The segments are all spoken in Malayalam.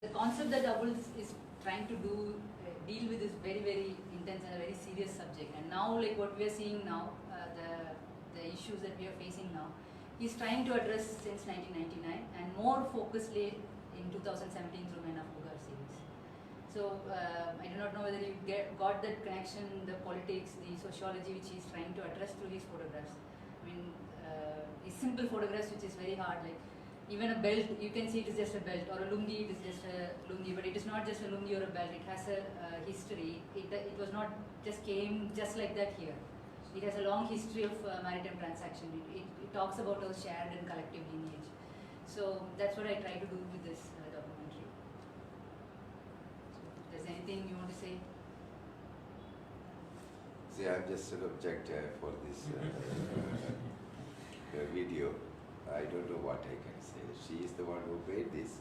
The concept that Abul is trying to do, deal with is very, very intense and a very serious subject. And now, like what we are seeing now, the issues that we are facing now, he's trying to address since 1999 and more focusedly in 2017 through Men of Bugar series. So I do not know whether you got that connection, the politics, the sociology which he's trying to address through his photographs. I mean, his simple photographs which is very hard, like even a belt, you can see it is just a belt, or a lungi, it is just a lungi, but it is not just a lungi or a belt, it has a history. It was not just came just like that here. It has a long history of maritime transaction. It talks about our shared and collective lineage. So that's what I try to do with this documentary. So if there's anything you want to say? See, I'm just an objector for this video. I don't know what I can say. She is the one who made this.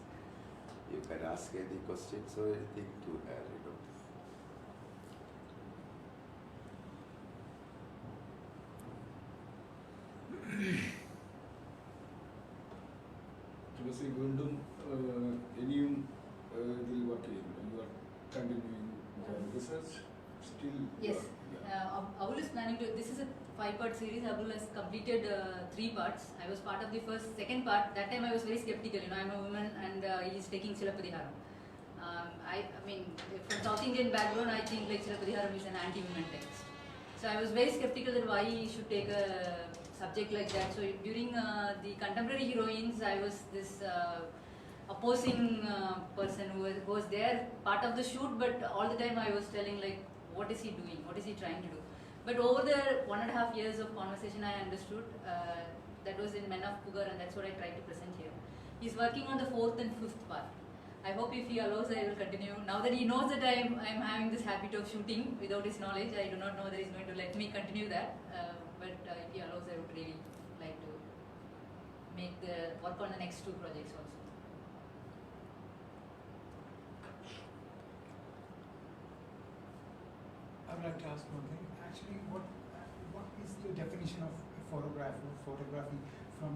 You can ask any questions or anything to her, you know. Tulasi വീണ്ടും ഇനിയും ഇതിൽ വർക്ക് ചെയ്യുന്നു. You are continuing the research still? Yes. Abul is planning to, this is a 5-part series. Abul has completed 3 parts. I was part of the second part. That time I was very skeptical, you know, I'm a woman and he is taking Chilapadiharam. I mean, from South Indian background, I think like Chilapadiharam is an anti-women text. So I was very skeptical that why he should take a subject like that. So during the contemporary heroines, I was this opposing person who was there, part of the shoot, but all the time I was telling like, what is he doing? What is he trying to do? But over the 1.5 years of conversation, I understood that was in Men of Pugar, and that's what I tried to present here. He's working on the 4th and 5th part. I hope if he allows, I will continue. Now that he knows that I'm having this habit of shooting without his knowledge, I do not know whether he's going to let me continue that. But if he allows, I would really like to work on the next 2 projects also. I would like to ask one thing. Actually, what is the definition of photography from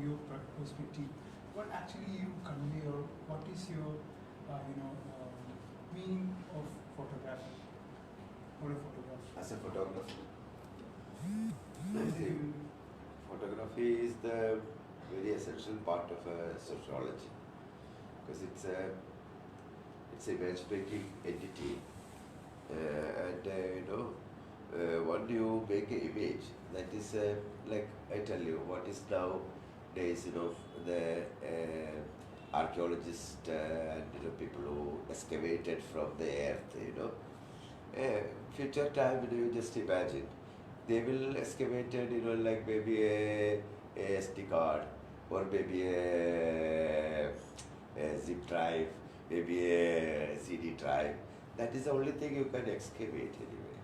your perspective? What actually you convey, or what is your meaning of photography? What a photograph? As a photographer, I think photography is the very essential part of sociology, because it's a image-making entity. When you make an image, that is like I tell you, what is nowadays, you know, the archaeologists and people who excavated from the earth, you know, future time, you just imagine, they will excavate, you know, like maybe a SD card, or maybe a zip drive, maybe a CD drive. That is the only thing you can excavate anyway.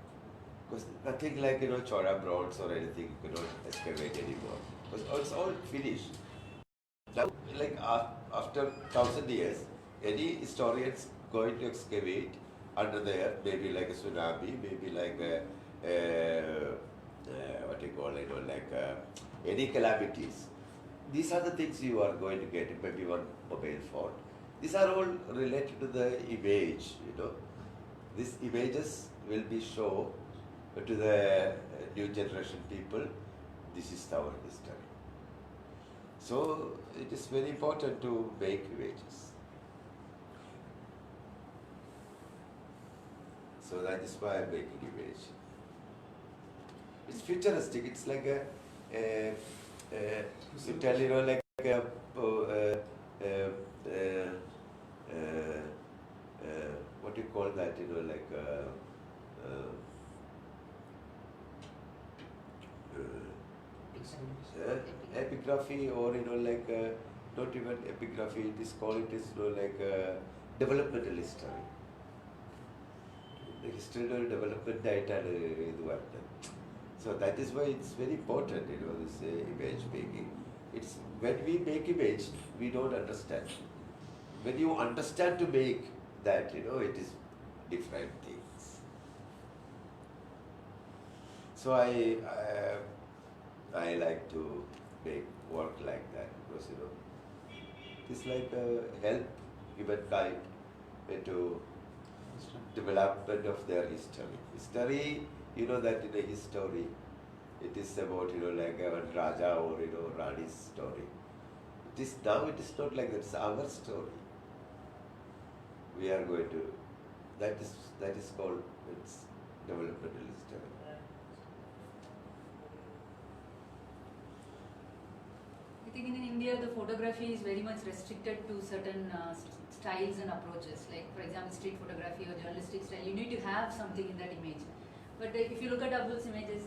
Because nothing like, you know, Chora bronze or anything you cannot excavate anymore. Because it's all finished. Now, like after 1,000 years, any historian's going to excavate under the earth, maybe like a tsunami, maybe like what you call it, or like any calamities. These are the things you are going to get, maybe one mobile phone. These are all related to the image, you know. These images will be shown to the new generation people. This is our history. So it is very important to make images. So that is why I'm making image. It's futuristic. It's like you tell, you know, like what do you call that, you know, like epigraphy, or, you know, like not even epigraphy, it is called, it is, you know, like developmental history. The history of development data. So that is why it's very important, you know, this image making. It's when we make image, we don't understand. When you understand to make that, you know, it is different things. So I like to make work like that, because, you know, it's like help humankind into development of their history. History, you know that in a history, it is about, like a Raja or, Rani's story. It is now, it is not like that, it's our story. We are going to, that is called, it's developmental history. I think in India the photography is very much restricted to certain styles and approaches. Like for example, street photography or journalistic style, you need to have something in that image. But if you look at Abdul's images,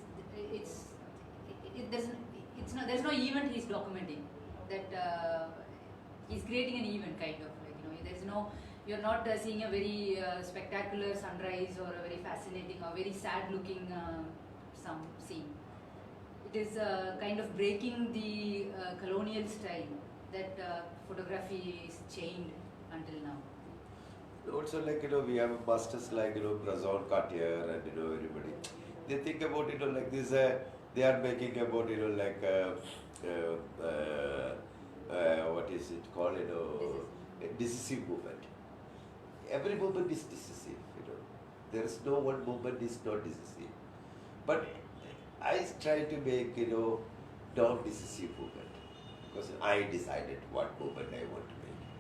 there's no event he's documenting. That he's creating an event kind of, like, you're not seeing a very spectacular sunrise or a very fascinating or very sad looking some scene. It is kind of breaking the colonial style that photography is chained until now. Also, like, we have masters like, Brazon, Cartier, and, everybody. They think about, like this, they are making about, like, what is it called, a decisive movement. Every movement is decisive, There is no one movement is not decisive. But I try to make, non-decisive movement. Because I decided what movement I want to make it.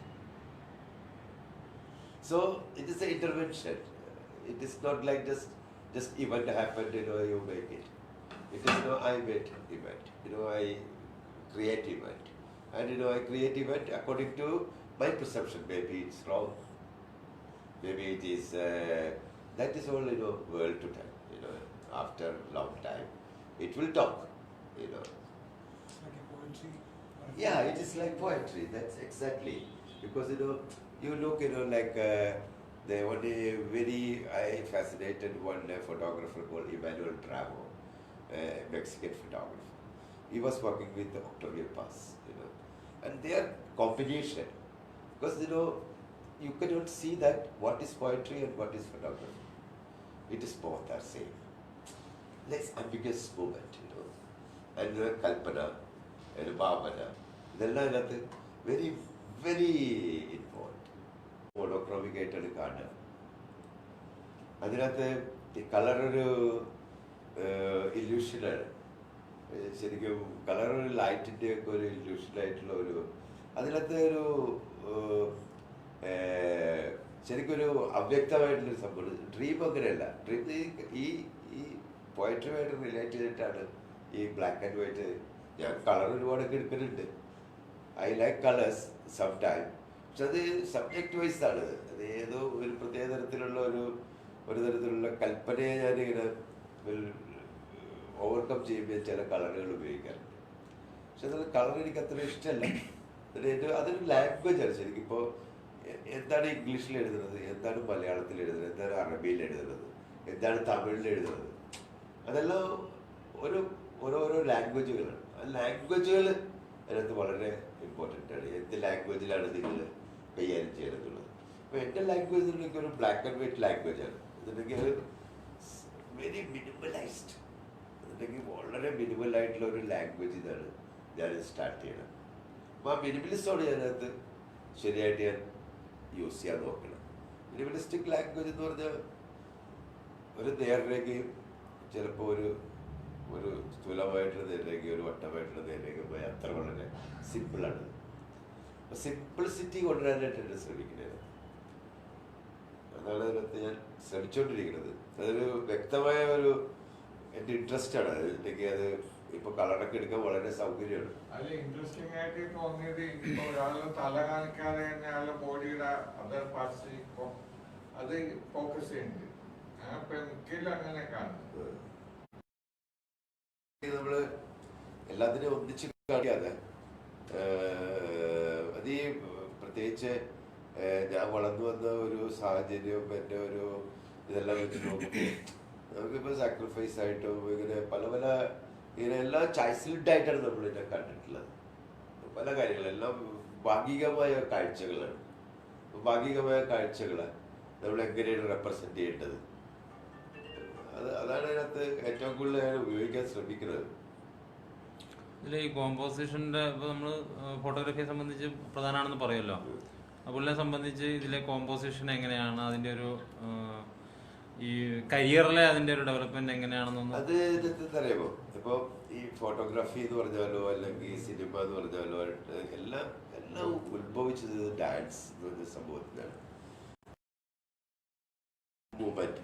So it is an intervention. It is not like just event happened, you make it. It is I made event. I create event. And I create event according to my perception. Maybe it's wrong. Maybe it is that is all world to time. After long time, it will talk. It's like a poetry. Yeah, it is like poetry. That's exactly because you look like there was a very fascinated one photographer called Emmanuel Bravo, Mexican photographer. He was working with Octavio Paz, and their combination, because you cannot see that what is poetry and what is photography. It is both are same. Less ambiguous movement, and Kalpana and Bhavana. Very, very important. Monochromic ആയിട്ടാണ് കാണുക. അതിനകത്ത് കളർ ഒരു ഇല്യൂഷനാണ്. ശരിക്കും കളർ ഒരു ലൈറ്റിൻ്റെ ഒക്കെ ഒരു ഇല്യൂഷനായിട്ടുള്ള അതിനകത്ത് ശരിക്കും ഒരു അവ്യക്തമായിട്ടുള്ളൊരു സംഭവം. ഡ്രീം അങ്ങനെയല്ല. ഡ്രീം ഈ പോയട്രിയുമായിട്ട് റിലേറ്റ് ചെയ്തിട്ടാണ് ഈ ബ്ലാക്ക് ആൻഡ് വൈറ്റ്. ഞാൻ കളർ ഒരുപാടൊക്കെ എടുക്കുന്നുണ്ട്. I like colours some time. പക്ഷെ അത് സബ്ജക്റ്റ് വൈസ് ആണ്. അത് ഏതോ ഒരു പ്രത്യേക തരത്തിലുള്ള ഒരു തരത്തിലുള്ള കൽപ്പനയെ ഞാനിങ്ങനെ ഓവർകം ചെയ്യുമ്പോൾ ചില കളറുകൾ ഉപയോഗിക്കാറുണ്ട്. പക്ഷെ അത് കളർ എനിക്ക് അത്ര ഇഷ്ടമല്ല. അതൊരു ലാംഗ്വേജാണ് ശരിക്കും. ഇപ്പോൾ എന്താണ് ഇംഗ്ലീഷിൽ എഴുതുന്നത്, എന്താണ് മലയാളത്തിൽ എഴുതുന്നത്, എന്താണ് അറബിയിൽ എഴുതുന്നത്, എന്താണ് തമിഴിൽ എഴുതുന്നത്, അതെല്ലാം ഓരോരോ ലാംഗ്വേജുകളാണ്. ആ ലാംഗ്വേജുകൾ അതിനകത്ത് വളരെ ഇമ്പോർട്ടൻ്റ് ആണ്. എന്ത് ലാംഗ്വേജിലാണ് നിങ്ങൾ കൈകാര്യം ചെയ്യുന്നത്. അപ്പോൾ എൻ്റെ ലാംഗ്വേജ് എന്നുണ്ടെങ്കിൽ ഒരു ബ്ലാക്ക് ആൻഡ് വൈറ്റ് ലാംഗ്വേജാണ്. എന്നുണ്ടെങ്കിൽ വെരി മിനിമലൈസ്ഡ്, എന്നുണ്ടെങ്കിൽ വളരെ മിനിമലായിട്ടുള്ള ഒരു ലാംഗ്വേജ് ഇതാണ് ഞാൻ സ്റ്റാർട്ട് ചെയ്യണം. അപ്പോൾ ആ മിനിമലിസമാണ് ഞാനകത്ത് ശരിയായിട്ട് ഞാൻ യൂസ് ചെയ്യാൻ നോക്കണം. മിനിമലിസ്റ്റിക് ലാംഗ്വേജ് എന്ന് പറഞ്ഞാൽ ഒരു നേർരേഖയും ചിലപ്പോൾ ഒരു സ്ഥൂലമായിട്ടുള്ള നേർരേഖയും ഒരു വട്ടമായിട്ടുള്ള നേർരേഖയും പോയി അത്ര വളരെ സിമ്പിളാണ്. അപ്പോൾ സിംപിൾസിറ്റി കൊണ്ടുവരാനായിട്ട് എന്നെ ശ്രമിക്കുന്നത്. അതാണ് അതിനകത്ത് ഞാൻ ശ്രമിച്ചുകൊണ്ടിരിക്കുന്നത്. അതൊരു വ്യക്തമായ എൻ്റെ ഇൻട്രസ്റ്റാണ്. അതിലേക്ക് അത് ഇപ്പോൾ കളറൊക്കെ എടുക്കാൻ വളരെ സൗകര്യമാണ്. അല്ല, ഇൻട്രസ്റ്റിംഗ് ആയിട്ട് തോന്നിയത് ഇപ്പൊ ഒരാളുടെ തല കാണിക്കാതെ തന്നെ അയാളുടെ ബോഡിയുടെ അതർ പാർട്സ് അത് ഫോക്കസ് ചെയ്യുന്നുണ്ട്. മിക്കലും അങ്ങനെ കാണുന്നത്. നമ്മള് എല്ലാത്തിനും ഒന്നിച്ച് കാണിക്കാതെ അത് ഈ പ്രത്യേകിച്ച് ഞാൻ വളർന്നു വന്ന ഒരു സാഹചര്യവും എൻ്റെ ഇതെല്ലാം വെച്ച് നോക്കുമ്പോൾ നമുക്കിപ്പോൾ സാക്രിഫൈസ് ആയിട്ടും ഇങ്ങനെ പല ഇങ്ങനെ എല്ലാം ചൈൽഡ് ആയിട്ടാണ് നമ്മളിതിനെ കണ്ടിട്ടുള്ളത്. പല കാര്യങ്ങളെല്ലാം ഭാഗികമായ കാഴ്ചകളാണ്. ഭാഗികമായ കാഴ്ചകളെ നമ്മൾ എങ്ങനെയാണ് റെപ്രസെന്റ് ചെയ്യേണ്ടത്, അതാണ് അതിനകത്ത് ഏറ്റവും കൂടുതൽ ഞാൻ ഉപയോഗിക്കാൻ ശ്രമിക്കുന്നത്. ഇതിൽ ഈ കോമ്പോസിഷൻ്റെ ഇപ്പോൾ നമ്മൾ ഫോട്ടോഗ്രാഫിയെ സംബന്ധിച്ച് പ്രധാനമാണെന്ന് പറയുമല്ലോ. പുള്ളിനെ സംബന്ധിച്ച് ഇതിലെ കോമ്പോസിഷൻ എങ്ങനെയാണ്, അതിൻ്റെ ഒരു ഈ കരിയറിലെ അതിൻ്റെ ഒരു ഡെവലപ്മെന്റ് എങ്ങനെയാണെന്നൊന്നും. അത് അറിയാമോ? ഇപ്പോൾ ഈ ഫോട്ടോഗ്രാഫി എന്ന് പറഞ്ഞാലോ അല്ലെങ്കിൽ സിനിമ എന്ന് പറഞ്ഞാലോ എല്ലാം എല്ലാം ഉത്ഭവിച്ചത് ഡാൻസ് എന്ന് പറഞ്ഞ സംഭവത്തിലാണ്. മൂവ്മെന്റ്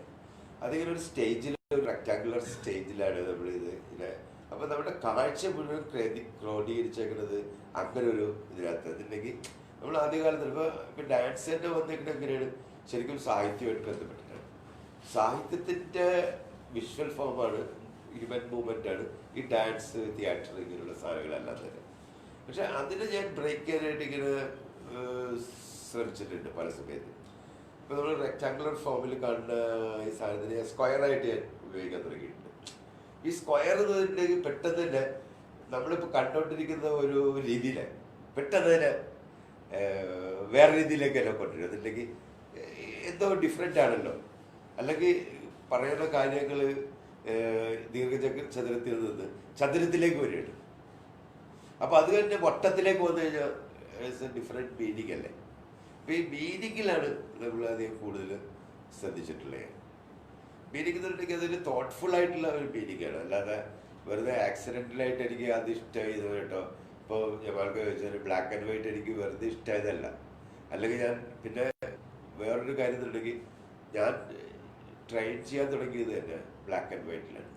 അതിങ്ങനെ ഒരു സ്റ്റേജിൽ, ഒരു റെക്ടാങ്കുലർ സ്റ്റേജിലാണ് നമ്മളിത് ഇങ്ങനെ. അപ്പൊ നമ്മുടെ കാഴ്ച മുഴുവൻ ക്രോഡീകരിച്ചേക്കുന്നത് അങ്ങനെ ഒരു ഇതിനകത്ത്. അതില്ലെങ്കിൽ നമ്മൾ ആദ്യകാലത്ത് ഇപ്പൊ ഡാൻസ് തന്നെ വന്നിട്ട് എങ്ങനെയാണ് ശരിക്കും സാഹിത്യമായിട്ട് ബന്ധപ്പെട്ടിട്ടാണ്. സാഹിത്യത്തിന്റെ വിഷ്വൽ ഫോമാണ്, ഹ്യൂമൻ മൂവ്മെന്റ് ആണ് ഈ ഡാൻസ്, തിയേറ്റർ, ഇങ്ങനെയുള്ള സാധനങ്ങളെല്ലാം തന്നെ. പക്ഷെ അതിനെ ഞാൻ ബ്രേക്ക് ചെയ്യാനായിട്ട് ഇങ്ങനെ ശ്രമിച്ചിട്ടുണ്ട് പല സമയത്ത്. ഇപ്പൊ നമ്മൾ റെക്ടാങ്കുലർ ഫോമിൽ കാണുന്ന ഈ സാധനത്തിനെ സ്ക്വയറായിട്ട് ഞാൻ ഉപയോഗിക്കാൻ തുടങ്ങിയിട്ടുണ്ട്. ഈ സ്ക്വയർ എന്ന് പറഞ്ഞിട്ടുണ്ടെങ്കിൽ പെട്ടെന്ന് തന്നെ നമ്മളിപ്പോൾ കണ്ടോണ്ടിരിക്കുന്ന ഒരു രീതിയില് പെട്ടെന്ന് തന്നെ വേറെ രീതിയിലേക്ക് എന്നെ കൊണ്ടുവരും. അതില്ലെങ്കിൽ എന്തോ ഡിഫറെൻ്റ് ആണല്ലോ. അല്ലെങ്കിൽ പറയുന്ന കാര്യങ്ങൾ ദീർഘചതുരത്തിൽ നിന്ന് ചതുരത്തിലേക്ക് വരികയാണ്. അപ്പൊ അത് തന്നെ വട്ടത്തിലേക്ക് വന്നു കഴിഞ്ഞാൽ ഡിഫറെന്റ് മീനിങ് അല്ലേ. അപ്പൊ ഈ മീനിങ്ങിലാണ് നമ്മൾ അധികം കൂടുതൽ ശ്രദ്ധിച്ചിട്ടുള്ളത്. മീനിങ് എന്നുണ്ടെങ്കിൽ അതൊരു തോട്ട്ഫുൾ ആയിട്ടുള്ള ഒരു മീനിങ് ആണ്, അല്ലാതെ വെറുതെ ആക്സിഡന്റലായിട്ട് എനിക്ക് അത് ഇഷ്ടമായത് കേട്ടോ. ഇപ്പോൾ ജമാൽക്ക് ചോദിച്ചാൽ ബ്ലാക്ക് ആൻഡ് വൈറ്റ് എനിക്ക് വെറുതെ ഇഷ്ടമായതല്ല. അല്ലെങ്കിൽ ഞാൻ പിന്നെ വേറൊരു കാര്യം എന്നുണ്ടെങ്കിൽ ഞാൻ ട്രെയിൻ ചെയ്യാൻ തുടങ്ങിയത് തന്നെ ബ്ലാക്ക് ആൻഡ് വൈറ്റിലാണ്.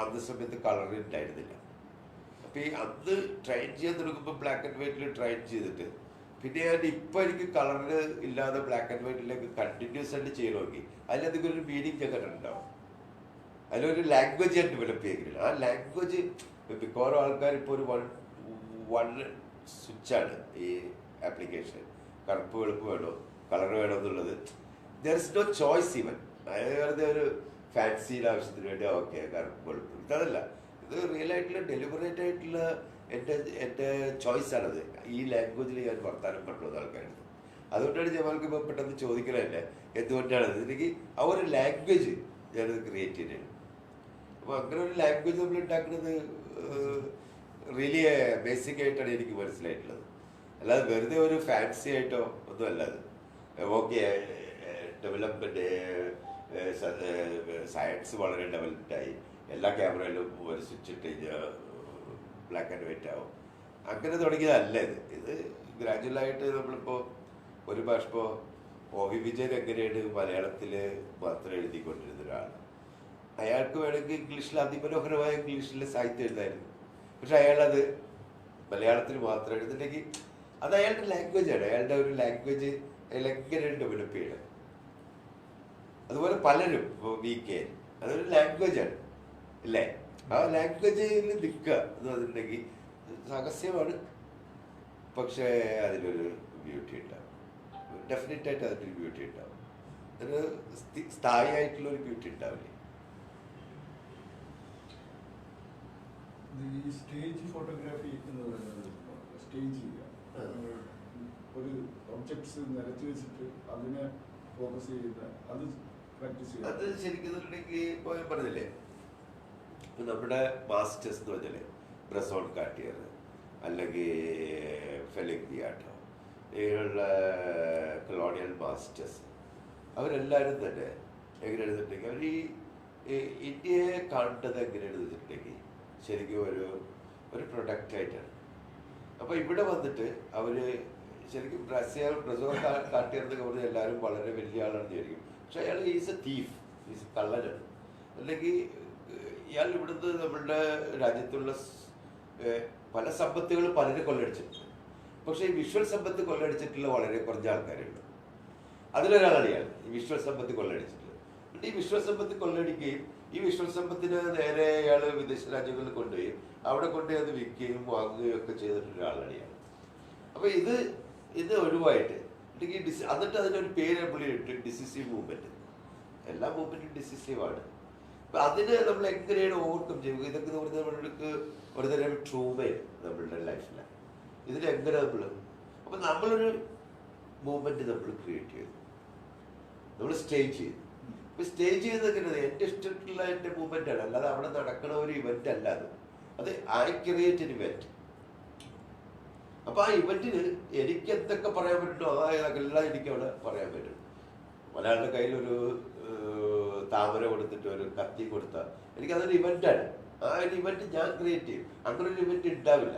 അന്ന് സമയത്ത് കളർ ഉണ്ടായിരുന്നില്ല. അപ്പൊ ഈ അന്ന് ട്രെയിൻ ചെയ്യാൻ തുടങ്ങുമ്പോൾ ബ്ലാക്ക് ആൻഡ് വൈറ്റിൽ ട്രെയിൻ ചെയ്തിട്ട് പിന്നെ ഞാൻ ഇപ്പൊ എനിക്ക് കളറിന് ഇല്ലാതെ ബ്ലാക്ക് ആൻഡ് വൈറ്റിലേക്ക് കണ്ടിന്യൂസ് ആയിട്ട് ചെയ്യണമെങ്കിൽ അതിലധികം ഒരു മീനിങ് ഞാൻ കണ്ടിട്ടുണ്ടാവും. അതിലൊരു ലാംഗ്വേജ് ഞാൻ ഡെവലപ്പ് ചെയ്തിട്ടില്ല. ആ ലാംഗ്വേജ് മിക്കവാറും ആൾക്കാർ ഇപ്പോൾ ഒരു വൺ സ്വിച്ചാണ് ഈ ആപ്ലിക്കേഷൻ. കറുപ്പ് വെളുപ്പ് വേണോ കളർ വേണോ എന്നുള്ളത് there is no choice even. അതായത് വെറുതെ ഒരു ഫാൻസിയുടെ ആവശ്യത്തിന് വേണ്ടി ഓക്കെ കറുപ്പ് വെളുപ്പ്, ഇതല്ല. ഇത് റിയൽ ആയിട്ടുള്ള ഡെലിബറേറ്റ് ആയിട്ടുള്ള എൻ്റെ ചോയ്സാണത്. ഈ ലാംഗ്വേജിൽ ഞാൻ വർത്താനം പറ്റുന്നത് ആൾക്കാരുണ്ട്. അതുകൊണ്ടാണ് ജമാൽക്ക് ഇപ്പോൾ പെട്ടെന്ന് ചോദിക്കണതല്ലേ എന്തുകൊണ്ടാണത്. എനിക്ക് ആ ഒരു ലാംഗ്വേജ് ഞാനത് ക്രിയേറ്റ് ചെയ്തത്. അപ്പോൾ അങ്ങനെ ഒരു ലാംഗ്വേജ് നമ്മൾ ഉണ്ടാക്കുന്നത് റിയലി ബേസിക് ആയിട്ടാണ് എനിക്ക് മനസ്സിലായിട്ടുള്ളത്. അല്ലാതെ വെറുതെ ഒരു ഫാൻസി ആയിട്ടോ ഒന്നും അല്ലാതെ. ഓക്കെ, ഡെവലപ്മെന്റ് സയൻസ് വളരെ ഡെവലപ്ഡായി, എല്ലാ ക്യാമറയിലും ഒരു സ്വിച്ച് ഇട്ട് കഴിഞ്ഞാൽ ബ്ലാക്ക് ആൻഡ് വൈറ്റ് ആവും, അങ്ങനെ തുടങ്ങിയതല്ല ഇത്. ഇത് ഗ്രാജുവലായിട്ട് നമ്മളിപ്പോൾ ഒരു ഭാഷ ഇപ്പോൾ OV വിജയൻ എങ്ങനെയാണ് മലയാളത്തിൽ മാത്രം എഴുതിക്കൊണ്ടിരുന്ന ഒരാൾ. അയാൾക്ക് വേണമെങ്കിൽ ഇംഗ്ലീഷിൽ അതിമനോഹരമായ ഇംഗ്ലീഷിൽ സാഹിത്യം എഴുതായിരുന്നു. പക്ഷെ അയാളത് മലയാളത്തിൽ മാത്രം എഴുതുന്നുണ്ടെങ്കിൽ അത് അയാളുടെ ലാംഗ്വേജാണ്. അയാളുടെ ഒരു ലാംഗ്വേജ് അയാൾ എങ്ങനെയാണ് ഡെവലപ്പ് ചെയ്യണം. അതുപോലെ പലരും ഇപ്പോൾ VK അതൊരു ലാംഗ്വേജാണ് അല്ലേ. ആ ലാംഗ്വേജിൽ നിൽക്കുക എന്ന് പറഞ്ഞിട്ടുണ്ടെങ്കിൽ രഹസ്യമാണ്. പക്ഷേ അതിലൊരു ബ്യൂട്ടി ഉണ്ടാവും, ഡെഫിനറ്റ് ആയിട്ട് അതിനൊരു ബ്യൂട്ടി ഉണ്ടാവും. ഒരു സ്ഥായിയായിട്ടുള്ള ഒരു ബ്യൂട്ടി ഉണ്ടാവില്ലേ. ഈ സ്റ്റേജ് ഫോട്ടോഗ്രാഫി എന്ന് പറയുന്നത് സ്റ്റേജ് ചെയ്യുക, ഒരു ഒബ്ജക്ട്സ് നിരത്തി വെച്ചിട്ട് അതിനെ ഫോക്കസ് ചെയ്യുന്ന അത് പ്രാക്ടീസ് ചെയ്യുക. അത് ശരിക്കും ഇപ്പോൾ പറഞ്ഞില്ലേ, നമ്മുടെ മാസ്റ്റേഴ്സ് എന്ന് പറഞ്ഞാല് ബ്രസോൺ കാർട്ടിയർ അല്ലെങ്കിൽ ഫെലിക് ബിയാട്ടോ, ഇങ്ങനെയുള്ള കൊളോണിയൽ മാസ്റ്റേഴ്സ്, അവരെല്ലാവരും തന്നെ എങ്ങനെയാണെന്ന് വെച്ചിട്ടുണ്ടെങ്കിൽ അവർ ഈ ഇന്ത്യയെ കാണേണ്ടത് എങ്ങനെയാണെന്ന് വെച്ചിട്ടുണ്ടെങ്കിൽ ശരിക്കും ഒരു പ്രൊഡക്റ്റായിട്ടാണ്. അപ്പോൾ ഇവിടെ വന്നിട്ട് അവർ ശരിക്കും ബ്രസോൺ കാർട്ടിയർ എന്നൊക്കെ പറഞ്ഞാൽ എല്ലാവരും വളരെ വലിയ ആളാണെന്ന് വിചാരിക്കും. പക്ഷെ അയാൾ is a thief, is a കള്ളനാണ്. അല്ലെങ്കിൽ ഇയാൾ ഇവിടുന്ന് നമ്മളുടെ രാജ്യത്തുള്ള പല സമ്പത്തുകളും പലരും കൊള്ളടിച്ചിട്ടുണ്ട്. പക്ഷെ ഈ വിഷ്വൽ സമ്പത്ത് കൊള്ളടിച്ചിട്ടുള്ള വളരെ കുറഞ്ഞ ആൾക്കാരുണ്ട്. അതിലൊരാളാണ് ഇയാൾ, ഈ വിഷ്വൽ സമ്പത്ത് കൊള്ളടിച്ചിട്ടുള്ളത്. എന്നിട്ട് ഈ വിഷ്വൽ സമ്പത്ത് കൊള്ളടിക്കുകയും ഈ വിഷ്വൽ സമ്പത്തിന് നേരെ ഇയാൾ വിദേശ രാജ്യങ്ങളിൽ കൊണ്ടുപോയി അവിടെ കൊണ്ടുപോയി അത് വിൽക്കുകയും വാങ്ങുകയും ഒക്കെ ചെയ്തിട്ടുള്ള ഒരാളാണ് ഇയാൾ. അപ്പൊ ഇത് ഒഴിവായിട്ട് എന്നിട്ട് അതിനൊരു പേര് പുള്ളി ഇട്ട് ഡിസിസീവ് മൂവ്മെന്റ്. എല്ലാ മൂവ്മെന്റും ഡിസിസീവ് ആണ്. അപ്പൊ അതിന് നമ്മൾ എങ്ങനെയാണ് ഓവർകം ചെയ്യുക? ഇതൊക്കെ പറഞ്ഞാൽ നമ്മൾക്ക് ഒരുതരം ട്രൂമയാണ് നമ്മളുടെ ലൈഫിൽ. ഇതിലെങ്ങനെ അപ്പൊ നമ്മളൊരു മൂവ്മെന്റ് നമ്മൾ ക്രിയേറ്റ് ചെയ്തു, നമ്മൾ സ്റ്റേജ് ചെയ്തു. ഇപ്പൊ സ്റ്റേജ് ചെയ്തെങ്ങനെ എൻ്റെ ഇഷ്ടത്തിലുള്ള എൻ്റെ മൂവ്മെന്റ് ആണ്, അല്ലാതെ അവിടെ നടക്കണ ഒരു ഇവന്റ് അല്ല അത്. I create an event. അപ്പോൾ ആ ഇവന്റിന് എനിക്ക് എന്തൊക്കെ പറയാൻ പറ്റുമോ അതെല്ലാം എനിക്ക് അവിടെ പറയാൻ പറ്റും. ഒരാളുടെ കയ്യിലൊരു താമര കൊടുത്തിട്ട് ഒരു കത്തി കൊടുത്താൽ എനിക്കതൊരു ഇവന്റാണ്. ആ ഒരു ഇവന്റ് ഞാൻ ക്രിയേറ്റ് ചെയ്യും. അങ്ങനെ ഒരു ഇവന്റ് ഉണ്ടാവില്ല.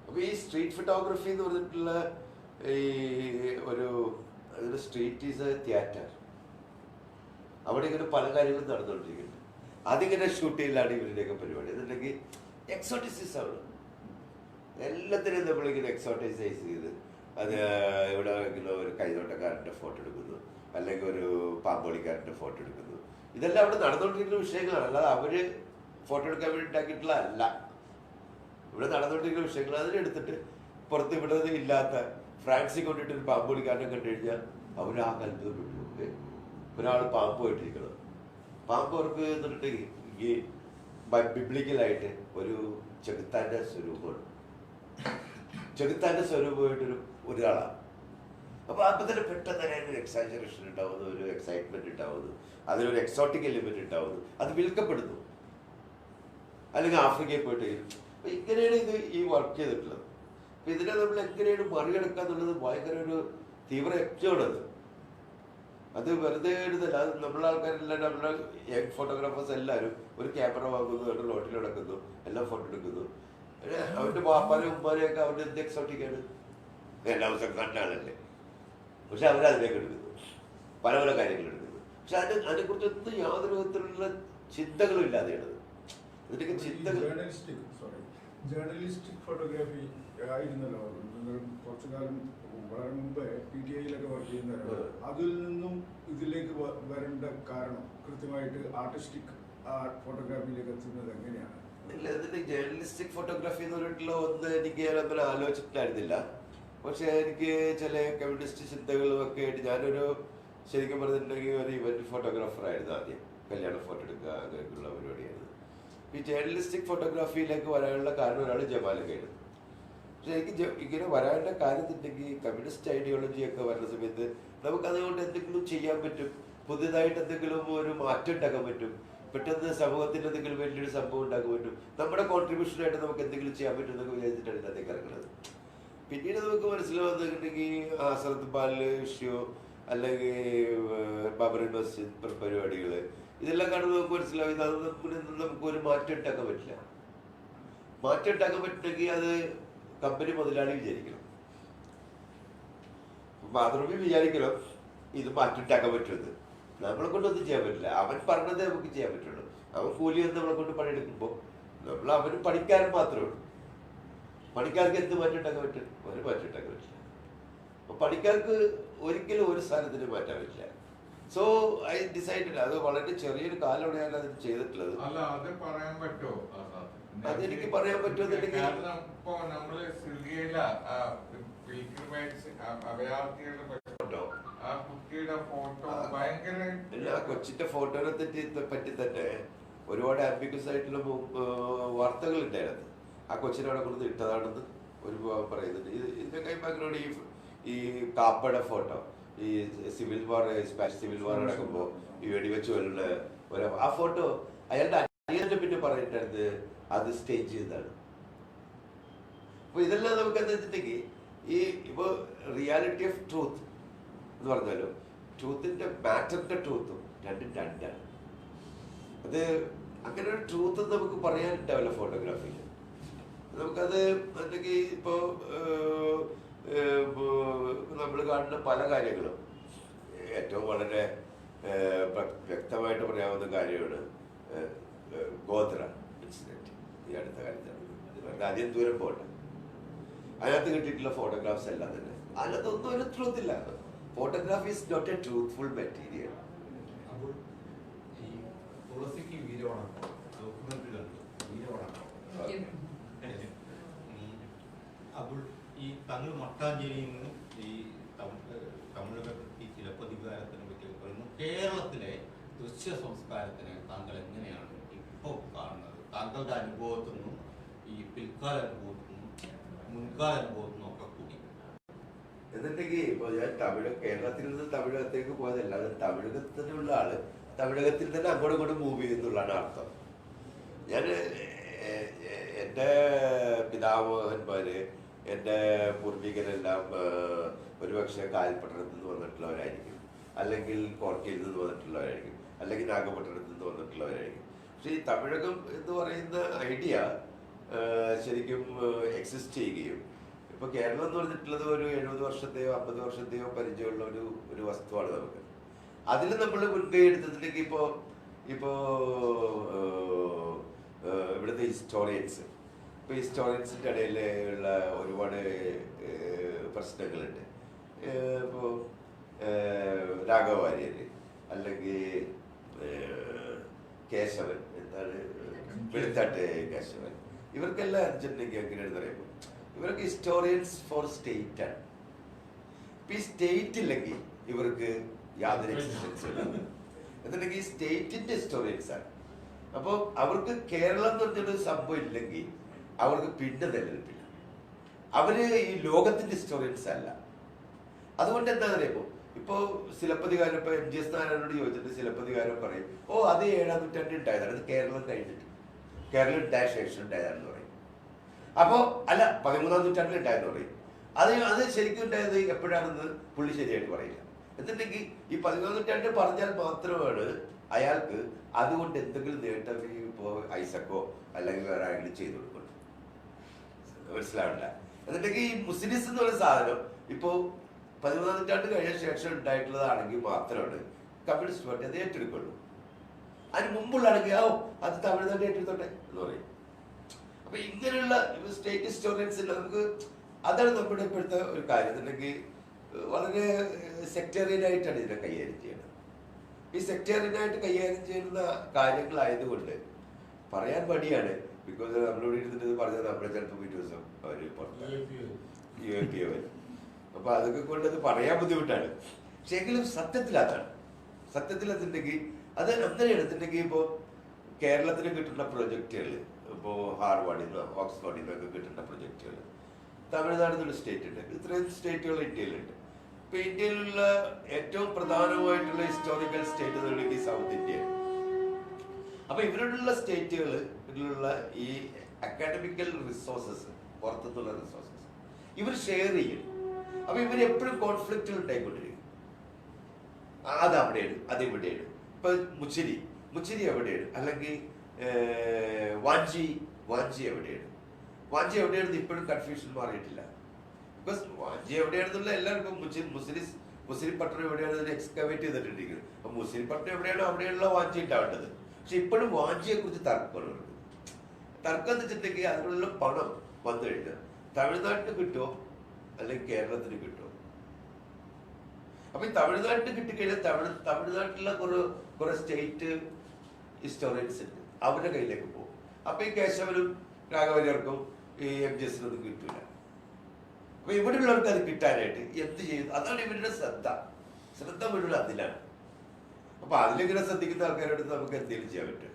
അപ്പോൾ ഈ സ്ട്രീറ്റ് ഫോട്ടോഗ്രാഫി എന്ന് പറഞ്ഞിട്ടുള്ള ഈ ഒരു സ്ട്രീറ്റ് ഈസ് എ തിയേറ്റർ. അവിടെ ഇങ്ങനെ പല കാര്യങ്ങളും നടന്നുകൊണ്ടിരിക്കുന്നുണ്ട്. അതിങ്ങനെ ഷൂട്ട് ചെയ്യലാണ് ഇവരുടെയൊക്കെ പരിപാടി. എന്നുണ്ടെങ്കിൽ എക്സോട്ടിസിസ് ആണ്. എല്ലാത്തിനും നമ്മളിങ്ങനെ എക്സോട്ടൈസൈസ് ചെയ്ത് അത് ഇവിടെ ഒരു കൈതോട്ടക്കാരൻ്റെ ഫോട്ടോ എടുക്കുന്നു, അല്ലെങ്കിൽ ഒരു പാമ്പോളിക്കാരൻ്റെ ഫോട്ടോ എടുക്കുന്നു. ഇതെല്ലാം അവിടെ നടന്നുകൊണ്ടിരിക്കുന്ന വിഷയങ്ങളാണ്. അല്ലാതെ അവർ ഫോട്ടോ എടുക്കാൻ വേണ്ടി ഉണ്ടാക്കിയിട്ടുള്ള അല്ല. ഇവിടെ നടന്നുകൊണ്ടിരിക്കുന്ന വിഷയങ്ങൾ അതിനെടുത്തിട്ട് പുറത്ത് ഇവിടെ ഇല്ലാത്ത ഫ്രാൻസിൽ കൊണ്ടിട്ട് ഒരു പാമ്പോളിക്കാരനെ കണ്ടു കഴിഞ്ഞാൽ അവർ ആ അത്ഭുതപ്പെട്ടു. ഒരാൾ പാമ്പ് പോയിട്ടിരിക്കണം. പാമ്പ് അവർക്ക് എന്നിട്ട് ഈ ബിബ്ലിക്കലായിട്ട് ഒരു ചെകുത്താൻ്റെ സ്വരൂപമാണ്. ചെകുത്താൻ്റെ സ്വരൂപമായിട്ടൊരു ഒരാളാണ്. അപ്പോൾ അപ്പം തന്നെ പെട്ടെന്ന് തന്നെ ഒരു എക്സാജറേഷൻ ഉണ്ടാവുന്നു, ഒരു എക്സൈറ്റ്മെന്റ് ഉണ്ടാവുന്നു, അതിനൊരു എക്സോട്ടിക് എലിമെന്റ് ഉണ്ടാവുന്നു, അത് വിൽക്കപ്പെടുന്നു. അല്ലെങ്കിൽ ആഫ്രിക്കയിൽ പോയിട്ട് അപ്പം ഇങ്ങനെയാണ് ഇത് ഈ വർക്ക് ചെയ്തിട്ടുള്ളത്. അപ്പം ഇതിനെ നമ്മൾ എങ്ങനെയാണ് മറികടക്കുക എന്നുള്ളത് ഭയങ്കര ഒരു തീവ്ര യജ്ഞമാണത്. അത് വെറുതെ എടുത്തല്ല. അത് നമ്മളെ ആൾക്കാരെല്ലാം നമ്മുടെ യങ് ഫോട്ടോഗ്രാഫേഴ്സ് എല്ലാവരും ഒരു ക്യാമറ വാങ്ങുന്നു, അവരുടെ ലോട്ടിൽ നടക്കുന്നു, എല്ലാം ഫോട്ടോ എടുക്കുന്നു. അവരുടെ വാപ്പാനും ഉമ്മാനെയൊക്കെ അവരുടെ എന്ത് എക്സോട്ടിക്കാണ്, എല്ലാ ദിവസം കണ്ടാണല്ലേ. പക്ഷെ അവരതിലേക്ക് എടുക്കുന്നു, പല പല കാര്യങ്ങൾ എടുക്കുന്നു. പക്ഷെ അതിനെക്കുറിച്ചൊന്നും യാതൊരു വിധത്തിലുള്ള ചിന്തകളും ഇല്ലാതെയാണ്. ഇതിൻ്റെയൊക്കെ ചിന്തകൾ ജേർണലിസ്റ്റിക് ഫോട്ടോഗ്രാഫി ആയിരുന്നല്ലോ നിങ്ങൾ കുറച്ചു കാലം വളരെ മുമ്പേ PTIയിലൊക്കെ വർക്ക് ചെയ്യുന്നവരാണ്. അതിൽ നിന്നും ഇതിലേക്ക് വരേണ്ട കാരണം കൃത്യമായിട്ട് ആർട്ടിസ്റ്റിക് ഫോട്ടോഗ്രാഫിയിലേക്ക് എത്തുന്നത് എങ്ങനെയാണ്? ഇല്ല, ഇതിന്റെ ജേർണലിസ്റ്റിക് ഫോട്ടോഗ്രാഫി എന്ന് പറഞ്ഞിട്ടുള്ള ഒന്ന് എനിക്ക് അങ്ങനെ ആലോചിച്ചിട്ടായിരുന്നില്ല. പക്ഷെ എനിക്ക് ചില കമ്മ്യൂണിസ്റ്റ് ചിന്തകളും ഒക്കെ ആയിട്ട് ഞാനൊരു ശരിക്കും പറഞ്ഞിട്ടുണ്ടെങ്കിൽ ഒരു ഇവന്റ് ഫോട്ടോഗ്രാഫർ ആയിരുന്നു ആദ്യം. കല്യാണ ഫോട്ടോ എടുക്കുക അങ്ങനെയൊക്കെയുള്ള പരിപാടിയായിരുന്നു. ഈ ജേർണലിസ്റ്റിക് ഫോട്ടോഗ്രാഫിയിലേക്ക് വരാനുള്ള കാരണം ഒരാൾ ജമാലൊക്കെയാണ്. പക്ഷെ എനിക്ക് ഇങ്ങനെ വരാനുള്ള കാര്യം എന്നുണ്ടെങ്കിൽ കമ്മ്യൂണിസ്റ്റ് ഐഡിയോളജിയൊക്കെ വരുന്ന സമയത്ത് നമുക്കതുകൊണ്ട് എന്തെങ്കിലും ചെയ്യാൻ പറ്റും, പുതിയതായിട്ട് എന്തെങ്കിലും ഒരു മാറ്റം ഉണ്ടാക്കാൻ പറ്റും, പെട്ടെന്ന് സമൂഹത്തിന് എന്തെങ്കിലും വലിയൊരു സംഭവം ഉണ്ടാക്കാൻ പറ്റും, നമ്മുടെ കോൺട്രിബ്യൂഷനായിട്ട് നമുക്ക് എന്തെങ്കിലും ചെയ്യാൻ പറ്റും എന്നൊക്കെ വിചാരിച്ചിട്ടാണ് ഇതിനകത്തേക്ക് ഇറങ്ങുന്നത്. പിന്നീട് നമുക്ക് മനസ്സിലാവുന്നുണ്ടെങ്കിൽ ഹസ്രത്ത് ബാൽ ഇഷ്യൂ അല്ലെങ്കിൽ ബാബറി മസ്ജിദ് പരിപാടികൾ ഇതെല്ലാം കാണുമ്പോൾ നമുക്ക് മനസ്സിലാവും ഇത് നമുക്കൊരു മാറ്റം ഉണ്ടാക്കാൻ പറ്റില്ല. മാറ്റം ഉണ്ടാക്കാൻ പറ്റുമെങ്കിൽ അത് കമ്പനി മുതലാളി വിചാരിക്കണം, മാതൃഭൂമി വിചാരിക്കണം ഇത് മാറ്റം ഉണ്ടാക്കാൻ പറ്റുമെന്ന്. നമ്മളെ കൊണ്ടൊന്നും ചെയ്യാൻ പറ്റില്ല. അവൻ പറഞ്ഞതേ നമുക്ക് ചെയ്യാൻ പറ്റുള്ളൂ. അവൻ കൂലി വന്ന് നമ്മളെ കൊണ്ട് പണിയെടുക്കുമ്പോൾ നമ്മൾ അവന് പണിക്കാരൻ മാത്രമേ ഉള്ളൂ. പണിക്കാർക്ക് എന്ത് മാറ്റം ഉണ്ടാക്കാൻ പറ്റും? ഒരു മാറ്റം ഉണ്ടാക്കാൻ പറ്റില്ല. അപ്പൊ പണിക്കാർക്ക് ഒരിക്കലും ഒരു സ്ഥാനത്തിന് മാറ്റാൻ പറ്റില്ല. So I decided. അത് വളരെ ചെറിയൊരു കാലമാണ് അതിന് ചെയ്തിട്ടുള്ളത്. അല്ല, അത് പറയാൻ പറ്റുമോ? അതെനിക്ക് പറയാൻ പറ്റുമെന്നുണ്ടെങ്കിൽ ഇപ്പൊ നമ്മള് സിറിയയില അഭയാർത്ഥികളുടെ ആ കുട്ടിയുടെ ഫോട്ടോ ഭയങ്കര കൊച്ചിന്റെ ഫോട്ടോനെ പറ്റി തന്നെ ഒരുപാട് ആംബിഗസ് ആയിട്ടുള്ള വാർത്തകൾ ഉണ്ടായിരുന്നു. ആ കൊച്ചിനെ അവിടെ കൊണ്ട് ഇട്ടതാണെന്ന് ഒരു പറയുന്നുണ്ട്. ഇതിന്റെ കൈ ബാക്ക്ഗ്രൗണ്ട് ഈ കാപ്പയുടെ ഫോട്ടോ, ഈ സിവിൽ വാർ നടക്കുമ്പോൾ ഈ വെടിവെച്ച് കൊല്ലുന്ന ആ ഫോട്ടോ അയാളുടെ അനിയന്റെ പിന്നെ പറഞ്ഞിട്ടായിരുന്നു അത് സ്റ്റേജ് ചെയ്തതാണ്. അപ്പൊ ഇതെല്ലാം നമുക്ക് എന്താ വെച്ചിട്ടുണ്ടെങ്കിൽ ഈ ഇപ്പൊ റിയാലിറ്റി ഓഫ് ട്രൂത്ത് എന്ന് പറഞ്ഞാലും ട്രൂത്തിന്റെ മാറ്ററിന്റെ ട്രൂത്തും രണ്ടും രണ്ടാണ്. അത് അങ്ങനെ ഒരു ട്രൂത്ത് നമുക്ക് പറയാനുണ്ടാവില്ല ഫോട്ടോഗ്രാഫിയിൽ. നമുക്കത് അല്ലെങ്കിൽ ഇപ്പോൾ നമ്മൾ കാണുന്ന പല കാര്യങ്ങളും ഏറ്റവും വളരെ വ്യക്തമായിട്ട് പറയാവുന്ന കാര്യമാണ് ഗോത്ര ഇൻസിഡന്റ്. ഈ അടുത്ത കാലത്താണ്, ആദ്യം ദൂരം പോട്ടെ, അതിനകത്ത് കിട്ടിയിട്ടുള്ള ഫോട്ടോഗ്രാഫ്സ് എല്ലാം തന്നെ അതിനകത്തൊന്നും ഒരു ട്രൂത്ത് ഇല്ല. Photography is not a truthful material. അപ്പോൾ ഈ താങ്കൾ മട്ടാഞ്ചേരിയിൽ നിന്ന് ഈ തമിഴകത്തിൽ ചിലപ്പതികാരത്തിനെ പറ്റി പറയുന്നു. കേരളത്തിലെ ദൃശ്യ സംസ്കാരത്തിനെ താങ്കൾ എങ്ങനെയാണ് ഇപ്പോൾ കാണുന്നത്? താങ്കളുടെ അനുഭവത്തിൽ നിന്നും ഈ പിൽക്കാല അനുഭവത്തിൽ നിന്നും മുൻകാല അനുഭവത്തിൽ നിന്നും ഒക്കെ കൂടി എന്നിട്ടുണ്ടെങ്കിൽ ഇപ്പൊ ഞാൻ കേരളത്തിൽ നിന്ന് തമിഴകത്തേക്ക് പോയതല്ല. തമിഴകത്തിലുള്ള ആള് തമിഴകത്തിൽ തന്നെ അങ്ങോട്ടും ഇങ്ങോട്ടും മൂവ് ചെയ്യുന്നുള്ളതാണ് അർത്ഥം. ഞാൻ എൻ്റെ പിതാമഹന്മാര് എൻ്റെ പൂർവികരെല്ലാം ഒരുപക്ഷെ കായൽപട്ടണത്തിൽ നിന്ന് വന്നിട്ടുള്ളവരായിരിക്കും, അല്ലെങ്കിൽ കോർക്കയിൽ നിന്ന് വന്നിട്ടുള്ളവരായിരിക്കും, അല്ലെങ്കിൽ നാഗപട്ടണത്തിൽ നിന്ന് വന്നിട്ടുള്ളവരായിരിക്കും. പക്ഷേ ഈ തമിഴകം എന്ന് പറയുന്ന ഐഡിയ ശരിക്കും എക്സിസ്റ്റ് ചെയ്യുകയും ഇപ്പോൾ കേരളം എന്ന് പറഞ്ഞിട്ടുള്ളത് ഒരു 70 വർഷത്തെയോ 50 വർഷത്തെയോ പരിചയമുള്ള ഒരു വസ്തുവാണ് നമുക്ക്. അതിൽ നമ്മൾ മുൻകൈ എടുത്തിട്ടുണ്ടെങ്കിൽ ഇപ്പോൾ ഇവിടുത്തെ ഹിസ്റ്റോറിയൻസിൻ്റെ ഇടയിൽ ഉള്ള ഒരുപാട് പ്രശ്നങ്ങളുണ്ട്. ഇപ്പോൾ രാഘവാര്യർ അല്ലെങ്കിൽ കേശവൻ, എന്താണ് വെളുത്താട്ട് കേശവൻ, ഇവർക്കെല്ലാം അർജന്റീനയ്ക്ക് എങ്ങനെയാണെന്ന് പറയുമ്പോൾ ഇവർക്ക് ഹിസ്റ്റോറിയൻസ് ഫോർ സ്റ്റേറ്റ് ആണ്. ഇപ്പം ഈ സ്റ്റേറ്റ് ഇല്ലെങ്കിൽ ഇവർക്ക് യാതൊരു എക്സിസ്റ്റൻസും ഇല്ല. എന്നുണ്ടെങ്കിൽ സ്റ്റേറ്റിന്റെ ഹിസ്റ്റോറിയൻസ് ആണ്. അപ്പോൾ അവർക്ക് കേരളം എന്ന് പറഞ്ഞൊരു സംഭവം ഇല്ലെങ്കിൽ അവർക്ക് പിന്നെ നിലനിൽപ്പില്ല. അവര് ഈ ലോകത്തിന്റെ ഹിസ്റ്റോറിയൻസ് അല്ല. അതുകൊണ്ട് എന്താ പറയുമ്പോൾ ഇപ്പോൾ സിലപ്പതികാരം, ഇപ്പോൾ MGS നാരായണനോട് ചോദിച്ചിട്ട് സിലപ്പതികാരം പറയും, ഓ അത് 7-ാം നൂറ്റാണ്ടിൽ ഉണ്ടായതാണ്, അത് കേരളം കഴിഞ്ഞിട്ട് കേരളം ഉണ്ടായ ശേഷം ഉണ്ടായതാണെന്ന് പറയും. അപ്പോൾ അല്ല 13-ാം നൂറ്റാണ്ടിൽ ഉണ്ടായെന്ന് പറയും. അത് ശരിക്കും ഉണ്ടായത് എപ്പോഴാണെന്ന് പുള്ളി ശരിയായിട്ട് പറയില്ല. എന്നിട്ടുണ്ടെങ്കിൽ ഈ 14-ാം നൂറ്റാണ്ടിൽ പറഞ്ഞാൽ മാത്രമാണ് അയാൾക്ക് അതുകൊണ്ട് എന്തെങ്കിലും നേട്ടം ഇപ്പോൾ ഐസക്കോ അല്ലെങ്കിൽ വേറെ ആരെങ്കിലും ചെയ്തു കൊടുക്കുള്ളൂ. മനസ്സിലാവില്ല. എന്നിട്ടുണ്ടെങ്കിൽ ഈ മുസ്ലിംസ് എന്ന് പറയുന്ന സാധനം ഇപ്പോൾ 13-ാം നൂറ്റാണ്ട് കഴിഞ്ഞ ശേഷം ഉണ്ടായിട്ടുള്ളതാണെങ്കിൽ മാത്രമാണ് കമ്മ്യൂണിസ്റ്റ് പാർട്ടി അത് ഏറ്റെടുക്കുള്ളൂ. അതിന് മുമ്പുള്ളതാണെങ്കിൽ അത് തമിഴ്നാട് ഏറ്റെടുത്തോട്ടെ എന്ന് പറയും. അപ്പൊ ഇങ്ങനെയുള്ള സ്റ്റേറ്റ് ഹിസ്റ്റോറിയൻസ് നമുക്ക് അതാണ് നമ്മുടെ ഇപ്പോഴത്തെ ഒരു കാര്യം. എന്നുണ്ടെങ്കിൽ വളരെ സെക്ടേറിയനായിട്ടാണ് ഇതിനെ കൈകാര്യം ചെയ്യുന്നത്. ഈ സെക്ടേറിയനായിട്ട് കൈകാര്യം ചെയ്യുന്ന കാര്യങ്ങളായതുകൊണ്ട് പറയാൻ മടിയാണ്. ബിക്കോസ് നമ്മളോട് ഇരുന്നിട്ട് പറഞ്ഞാൽ നമ്മളെ ചിലപ്പോൾ ഒരു ദിവസം അവർ UAP വരും. അപ്പൊ അതൊക്കെ കൊണ്ട് അത് പറയാൻ ബുദ്ധിമുട്ടാണ്. പക്ഷെ എങ്കിലും സത്യത്തിൽ അതാണ്. സത്യത്തിൽ അതുണ്ടെങ്കിൽ അത് അങ്ങനെയാണ്. എന്നുണ്ടെങ്കിൽ ഇപ്പോൾ കേരളത്തിന് കിട്ടുന്ന പ്രൊജക്റ്റുകൾ, ഇപ്പോൾ ഹാർവാർഡിൽ നിന്നോ ഓക്സ്ഫോർഡിൽ നിന്നൊക്കെ കിട്ടുന്ന പ്രൊജക്റ്റുകൾ, തമിഴ്നാട് എന്നൊരു സ്റ്റേറ്റ് ഉണ്ട്. ഇത്രയും സ്റ്റേറ്റുകൾ ഇന്ത്യയിലുണ്ട്. ഇപ്പൊ ഇന്ത്യയിലുള്ള ഏറ്റവും പ്രധാനമായിട്ടുള്ള ഹിസ്റ്റോറിക്കൽ സ്റ്റേറ്റ് എന്നുണ്ടെങ്കിൽ സൗത്ത് ഇന്ത്യ. അപ്പൊ ഇവരോടുള്ള സ്റ്റേറ്റുകളിലുള്ള ഈ അക്കാഡമിക്കൽ റിസോഴ്സസ്, പുറത്തുനിന്നുള്ള റിസോഴ്സസ് ഇവർ ഷെയർ ചെയ്യും. അപ്പൊ ഇവർ എപ്പോഴും കോൺഫ്ലിക്റ്റുകൾ ഉണ്ടായിക്കൊണ്ടിരിക്കും. അത് അവിടെയാണ്, അത് ഇവിടെയാണ്. ഇപ്പൊ മുച്ചിരി എവിടെയാണ്, അല്ലെങ്കിൽ വാഞ്ചി എവിടെയാണ്, വാഞ്ചി എവിടെയാണെന്ന് ഇപ്പോഴും കൺഫ്യൂഷൻ മാറിയിട്ടില്ല. ബിക്കോസ് വാഞ്ചി എവിടെയാണെന്നുള്ള എല്ലാവർക്കും മുസ്ലിം പട്ടണം എവിടെയാണെന്ന് എക്സ്കവേറ്റ് ചെയ്തിട്ടുണ്ടെങ്കിൽ അപ്പൊ മുസ്ലിം പട്ടണം എവിടെയാണോ അവിടെയുള്ള വാഞ്ചി ഉണ്ടാവേണ്ടത്. പക്ഷെ ഇപ്പോഴും വാഞ്ചിയെ കുറിച്ച് തർക്കമാണ്. തർക്കം എന്ന് വെച്ചിട്ടുണ്ടെങ്കിൽ അതിനുള്ള പണം വന്നു കഴിഞ്ഞാൽ തമിഴ്നാട്ടിന് കിട്ടുമോ അല്ലെങ്കിൽ കേരളത്തിന് കിട്ടുമോ? അപ്പൊ ഈ തമിഴ്നാട്ടിന് കിട്ടിക്കഴിഞ്ഞാൽ തമിഴ്നാട്ടിലെ കുറെ സ്റ്റേറ്റ് ഹിസ്റ്റോറിയൻസ് ഉണ്ട്, അവരുടെ കയ്യിലേക്ക് പോകും. അപ്പൊ ഈ കേശവനും രാഘവര്യർക്കും ഈ MGSനൊന്നും കിട്ടൂല. അപ്പൊ ഇവിടെയുള്ളവർക്ക് അത് കിട്ടാനായിട്ട് എന്ത് ചെയ്യുന്നു? അതാണ് ഇവരുടെ ശ്രദ്ധ മുഴുവൻ അതിലാണ്. അപ്പൊ അതിലിങ്ങനെ ശ്രദ്ധിക്കുന്ന ആൾക്കാരോട് നമുക്ക് എന്തെങ്കിലും ചെയ്യാൻ പറ്റും.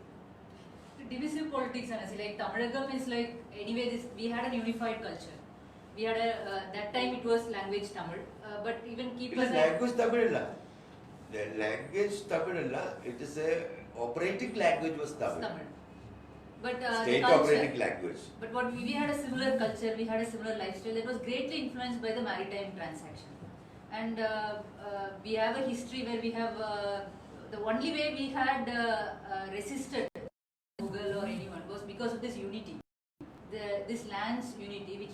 Divisive politics, and like Tamilagam is like anyway. We had a unified culture. We had that time it was language Tamil, but even keep aside. Language Tamil illa. The language Tamil illa. It is a operating language was Tamil. But state culture, operating language. But what we had a similar culture, we had a similar lifestyle that was greatly influenced by the maritime transaction, and we have a history where we have the only way we had resisted Mughal or anyone was because of this unity, this land's unity, which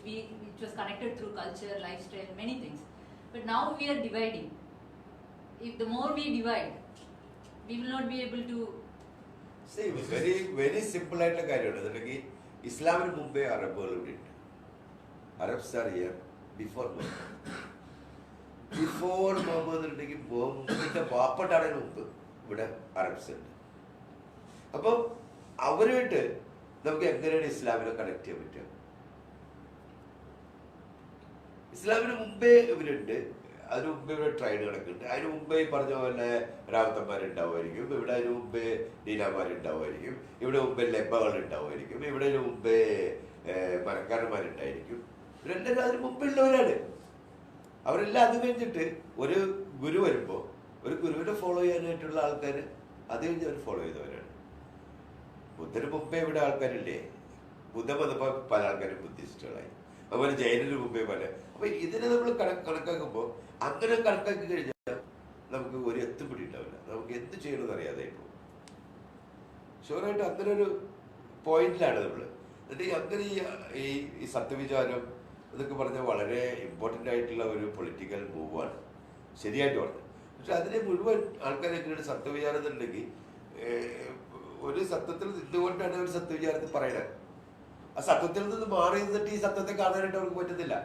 was connected through culture, lifestyle, many things. But now we are dividing. If the more we divide, we will not be able to. See, very simple ആയിട്ടുള്ള കാര്യമാണ്. അതെങ്കിൽ ഇസ്ലാമിന് മുമ്പേ അറബുകൾ ഇവിടെ ഉണ്ട്. Arabs are here before Muhammad ഉണ്ടെങ്കിൽ മുഹമ്മദിന്റെ വാപ്പട്ടാണ് മുമ്പ് ഇവിടെ അറബ്സ് ഉണ്ട്. അപ്പം അവരുമായിട്ട് നമുക്ക് എങ്ങനെയാണ് ഇസ്ലാമിനെ കണക്ട് ചെയ്യാൻ പറ്റുക? ഇസ്ലാമിന് മുമ്പേ ഇവരുണ്ട്, അതിന് മുമ്പേ ഇവിടെ ട്രൈഡ് കണക്കുണ്ട്. അതിന് മുമ്പേ ഈ പറഞ്ഞ പോലെ രാവത്തന്മാരുണ്ടാവുമായിരിക്കും, ഇവിടെ അതിന് മുമ്പേ ദീനാമാരുണ്ടാവുമായിരിക്കും, ഇവിടെ മുമ്പേ ലെബകൾ ഉണ്ടാവുമായിരിക്കും, ഇവിടെ മുമ്പേ മരക്കാരന്മാരുണ്ടായിരിക്കും. ഇവരെല്ലാം അതിന് മുമ്പുള്ളവരാണ്. അവരെല്ലാം അത് കഴിഞ്ഞിട്ട് ഒരു ഗുരു വരുമ്പോൾ ഒരു ഗുരുവിനെ ഫോളോ ചെയ്യാനായിട്ടുള്ള ആൾക്കാർ അത് കഴിഞ്ഞ് അവർ ഫോളോ ചെയ്തവരാണ്. ബുദ്ധന് മുമ്പേ ഇവിടെ ആൾക്കാരില്ലേ? ബുദ്ധൻ വന്നപ്പോൾ പല ആൾക്കാരും ബുദ്ധിസ്റ്റുകളായി. അതുപോലെ ജയനന് മുമ്പേ പോലെ. അപ്പൊ ഇതിനെ നമ്മൾ കണക്കാക്കുമ്പോൾ അങ്ങനെ കണക്കാക്കി കഴിഞ്ഞാൽ നമുക്ക് ഒരു എത്തുപിടി ഉണ്ടാവില്ല. നമുക്ക് എന്ത് ചെയ്യണമെന്ന് അറിയാതെ ഇപ്പോൾ ഷുവറായിട്ട് അങ്ങനെ ഒരു പോയിന്റിലാണ് നമ്മൾ. എന്നിട്ട് അങ്ങനെ ഈ സത്യവിചാരം എന്നൊക്കെ പറഞ്ഞാൽ വളരെ ഇമ്പോർട്ടൻ്റ് ആയിട്ടുള്ള ഒരു പൊളിറ്റിക്കൽ മൂവാണ്, ശരിയായിട്ട് പറഞ്ഞത്. പക്ഷെ അതിനെ മുഴുവൻ ആൾക്കാരെ എങ്ങനെയാണ് സത്യവിചാരം എന്നുണ്ടെങ്കിൽ ഒരു സത്യത്തിൽ നിന്നുകൊണ്ടാണ് ഒരു സത്യവിചാരത്തിൽ പറയുന്നത്. ആ സത്യത്തിൽ നിന്ന് മാറി നിന്നിട്ട് ഈ സത്യത്തെ കാണാനായിട്ട് അവർക്ക് പറ്റുന്നില്ല.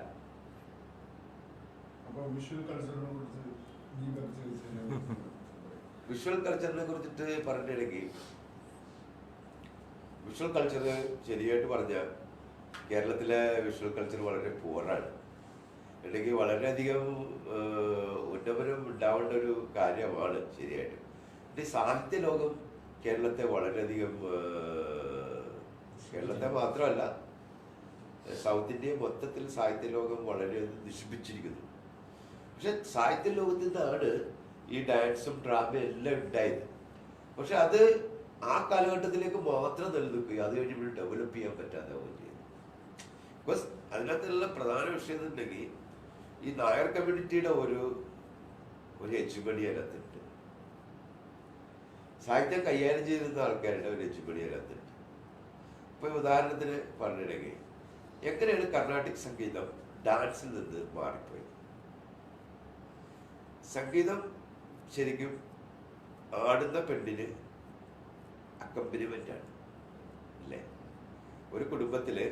വിഷ്വൽ കൾച്ചറിനെ കുറിച്ചിട്ട് പറഞ്ഞിട്ടുണ്ടെങ്കിൽ വിഷ്വൽ കൾച്ചർ ശരിയായിട്ട് പറഞ്ഞാൽ കേരളത്തിലെ വിഷ്വൽ കൾച്ചർ വളരെ പൂറാണ്. അല്ലെങ്കിൽ വളരെയധികം ഉന്നമനം ഉണ്ടാവേണ്ട ഒരു കാര്യമാണ് ശരിയായിട്ടും. ഈ സാഹിത്യ ലോകം കേരളത്തെ വളരെയധികം, കേരളത്തെ മാത്രമല്ല സൗത്ത് ഇന്ത്യ മൊത്തത്തിൽ സാഹിത്യ ലോകം വളരെ നശിപ്പിച്ചിരിക്കുന്നു. പക്ഷെ സാഹിത്യ ലോകത്തിൽ നിന്നാണ് ഈ ഡാൻസും ഡ്രാമയും എല്ലാം ഉണ്ടായത്. പക്ഷെ അത് ആ കാലഘട്ടത്തിലേക്ക് മാത്രം നിലനിൽക്കുകയും അത് കഴിഞ്ഞ് ഡെവലപ്പ് ചെയ്യാൻ പറ്റാതെ ചെയ്യുന്നത്. ബിക്കോസ് അതിനകത്തുള്ള പ്രധാന വിഷയം എന്നുണ്ടെങ്കിൽ ഈ നായർ കമ്മ്യൂണിറ്റിയുടെ ഒരു ഹെച്ചുമണി അതിനകത്തുണ്ട്. സാഹിത്യം കൈകാര്യം ചെയ്തിരുന്ന ആൾക്കാരുടെ ഒരു ഹെച്ചുമണി അതിനകത്തുണ്ട്. ഇപ്പൊ ഉദാഹരണത്തിന് പറഞ്ഞിട്ടുണ്ടെങ്കിൽ എങ്ങനെയാണ് കർണാട്ടിക് സംഗീതം ഡാൻസിൽ നിന്ന് മാറിപ്പോയി? സംഗീതം ശരിക്കും ആടുന്ന പെണ്ണിന് അക്കമ്പനിമെന്റ് ആണ് അല്ലേ? ഒരു കുടുംബത്തില്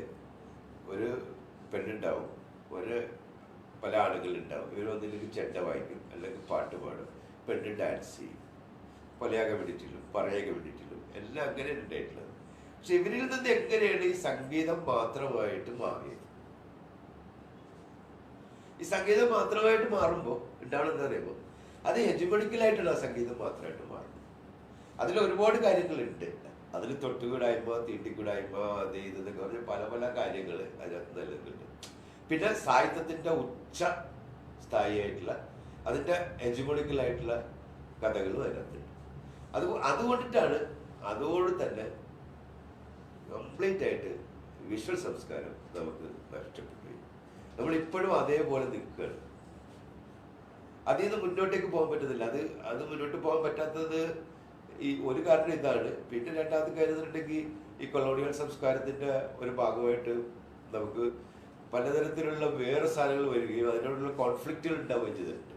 ഒരു പെണ്ണുണ്ടാവും, പല ആളുകളുണ്ടാവും. ഇവരൊന്നില്ലെങ്കിൽ ചെണ്ട വായിക്കും, അല്ലെങ്കിൽ പാട്ട് പാടും, പെണ്ണ് ഡാൻസ് ചെയ്യും. പലയ കമ്മ്യൂണിറ്റിയിലും പറയ കമ്മ്യൂണിറ്റിയിലും എല്ലാം അങ്ങനെ ഉണ്ടായിട്ടുള്ളത്. പക്ഷെ ഇവരിൽ നിന്ന് എങ്ങനെയാണ് ഈ സംഗീതം മാത്രമായിട്ട് മാറിയത്? ഈ സംഗീതം മാത്രമായിട്ട് മാറുമ്പോൾ ഉണ്ടാവണമെന്ന് പറയുമ്പോൾ അത് ഹെജമണിക്കലായിട്ടുള്ള സംഗീതം മാത്രമായിട്ട് മാറും. അതിൽ ഒരുപാട് കാര്യങ്ങളുണ്ട്. അതിൽ തൊട്ടുകൂടായ്മ, തീണ്ടിക്കൂടായ്മ, അത് ഇതെന്നൊക്കെ പറഞ്ഞ പല പല കാര്യങ്ങൾ അതിനകത്ത് നിലനിൽക്കുന്നുണ്ട്. പിന്നെ സാഹിത്യത്തിന്റെ ഉച്ച സ്ഥായിയായിട്ടുള്ള അതിന്റെ ഹെജമണിക്കലായിട്ടുള്ള കഥകളും അതിനകത്തുണ്ട്. അതുകൊണ്ടിട്ടാണ് അതോട് തന്നെ കംപ്ലീറ്റ് ആയിട്ട് വിഷ്വൽ സംസ്കാരം നമുക്ക് നഷ്ടപ്പെട്ടു. നമ്മളിപ്പോഴും അതേപോലെ നിൽക്കുകയാണ്. അതിൽ നിന്ന് മുന്നോട്ടേക്ക് പോകാൻ പറ്റുന്നില്ല. അത് മുന്നോട്ട് പോകാൻ പറ്റാത്തത് ഈ ഒരു കാരണം ഇതാണ്. പിന്നെ രണ്ടാമത്തെ കാര്യം എന്നുണ്ടെങ്കിൽ ഈ കൊളോണിയൽ സംസ്കാരത്തിന്റെ ഒരു ഭാഗമായിട്ട് നമുക്ക് പലതരത്തിലുള്ള വേറെ സാധനങ്ങൾ വരികയും അതിനോടുള്ള കോൺഫ്ലിക്റ്റുകൾ ഉണ്ടാവുകയും ചെയ്തിട്ടുണ്ട്.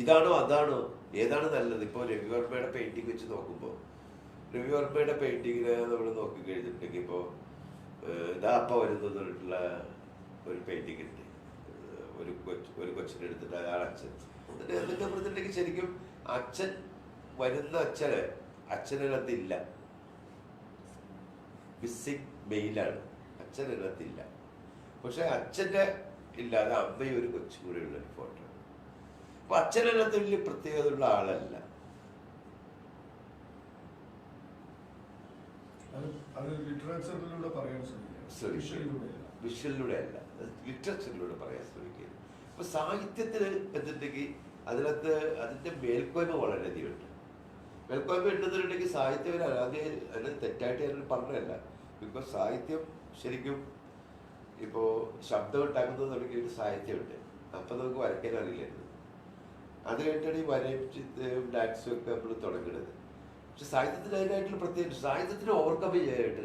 ഇതാണോ അതാണോ ഏതാണ് നല്ലത്? ഇപ്പോൾ രവിവർമ്മയുടെ പെയിന്റിങ് വെച്ച് നോക്കുമ്പോൾ രവിവർമ്മയുടെ പെയിന്റിങ്ങിനെ നമ്മൾ നോക്കിക്കഴിഞ്ഞിട്ടുണ്ടെങ്കിൽ ഇപ്പോൾ ഇതാ അപ്പ വരുന്നതിനുള്ള ഒരു പെയിന്റിങ് ഉണ്ട്. ഒരു കൊച്ചിനെ എടുത്തിട്ട് അയാൾ അച്ഛൻ എന്നിട്ട് പറഞ്ഞിട്ടുണ്ടെങ്കിൽ ശരിക്കും അച്ഛൻ വരുന്ന അച്ഛനകത്തില്ല, മിസ്സിങ് മെയിലാണ്. അച്ഛനകത്തില്ല. പക്ഷെ അച്ഛൻ്റെ ഇല്ലാതെ അമ്മയും ഒരു കൊച്ചും കൂടെ ഉള്ള ഒരു ഫോട്ടോ. അപ്പൊ അച്ഛനകത്ത് വലിയ പ്രത്യേകതയുള്ള ആളല്ല. വിഷ്വലിലൂടെ അല്ല, ലിറ്ററേച്ചറിലൂടെ പറയാൻ ശ്രമിക്കുക. അപ്പൊ സാഹിത്യത്തിന് എന്തുണ്ടെങ്കിൽ അതിനകത്ത് അതിന്റെ മേൽക്കോയ്മ വളരെയധികം ഉണ്ട്. മേൽക്കോയ്മ ഉണ്ടെന്നുണ്ടെങ്കിൽ സാഹിത്യം ആദ്യം അതിന് തെറ്റായിട്ട് ഞാൻ പറഞ്ഞതല്ല. ബിക്കോസ് സാഹിത്യം ശരിക്കും ഇപ്പോ ശബ്ദം ഉണ്ടാക്കുന്നത് തുടങ്ങിയൊരു സാഹിത്യമുണ്ട്. അപ്പൊ നമുക്ക് വരയ്ക്കാൻ അറിയില്ലായിരുന്നു. അത് കഴിഞ്ഞിട്ടാണ് ഈ വരയും ഡാൻസും ഒക്കെ നമ്മൾ തുടങ്ങുന്നത്. പക്ഷെ സാഹിത്യത്തിന് അതിനായിട്ടുള്ള പ്രത്യേകിച്ച് സാഹിത്യത്തിന് ഓവർകം ചെയ്യാനായിട്ട്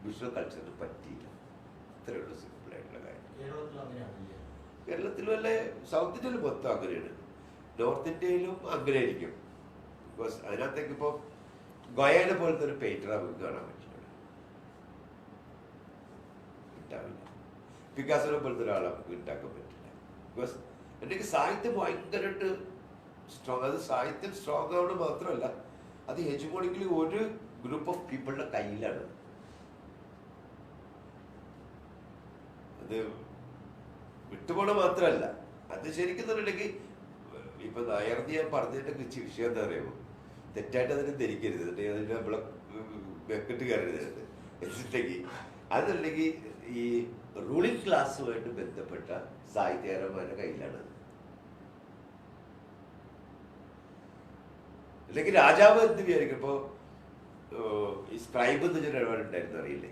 വിഷ്വൽ കൾച്ചറിന് പറ്റിയില്ല. ഇത്രയേ ഉള്ളൂ സിമ്പിളായിട്ടുള്ള കാര്യം. കേരളത്തിലും അല്ലെ സൗത്ത് ഇന്ത്യയിലും മൊത്തം അങ്ങനെയാണ്. നോർത്ത് ഇന്ത്യയിലും അങ്ങനെ ആയിരിക്കും. ബിക്കോസ് അതിനകത്തേക്ക് ഇപ്പോൾ ഗോയാനെ പോലത്തെ ഒരു പെയിന്റർ നമുക്ക് കാണാൻ പറ്റില്ല, ഉണ്ടാവില്ല. പിക്കാസോനെ പോലത്തെ ഒരാളെ നമുക്ക് ഉണ്ടാക്കാൻ പറ്റില്ല. ബിക്കോസ് എനിക്ക് സാഹിത്യം ഭയങ്കരമായിട്ട് സ്ട്രോങ്. അത് സാഹിത്യം സ്ട്രോങ് ആവുന്നത് മാത്രമല്ല, അത് ഹെജമോണിക്കലി ഒരു ഗ്രൂപ്പ് ഓഫ് പീപ്പിളുടെ കയ്യിലാണ്. അത് വിട്ടുപോണ മാത്രമല്ല, അത് ശരിക്കും പറഞ്ഞിട്ടുണ്ടെങ്കിൽ ഇപ്പൊ നായർന്ന് ഞാൻ പറഞ്ഞതിന്റെ വിഷയം എന്താ പറയുമോ, തെറ്റായിട്ട് അതിനെ ധരിക്കരുത്. എന്നിട്ട് അതിന്റെ നമ്മളെ വെക്കിട്ട് കയറരുത്. എന്നിട്ടുണ്ടെങ്കിൽ അതുണ്ടെങ്കിൽ ഈ റൂളിംഗ് ക്ലാസ്സുമായിട്ട് ബന്ധപ്പെട്ട സാഹിത്യകാരന്മാരുടെ കയ്യിലാണ്. അല്ലെങ്കിൽ രാജാവ് എന്ത് വിചാരിക്കും? ഇപ്പോ ഈ സ്ക്രൈബ് എന്ന് പറഞ്ഞ ഇടപാടുണ്ടായിരുന്നു, അറിയില്ലേ?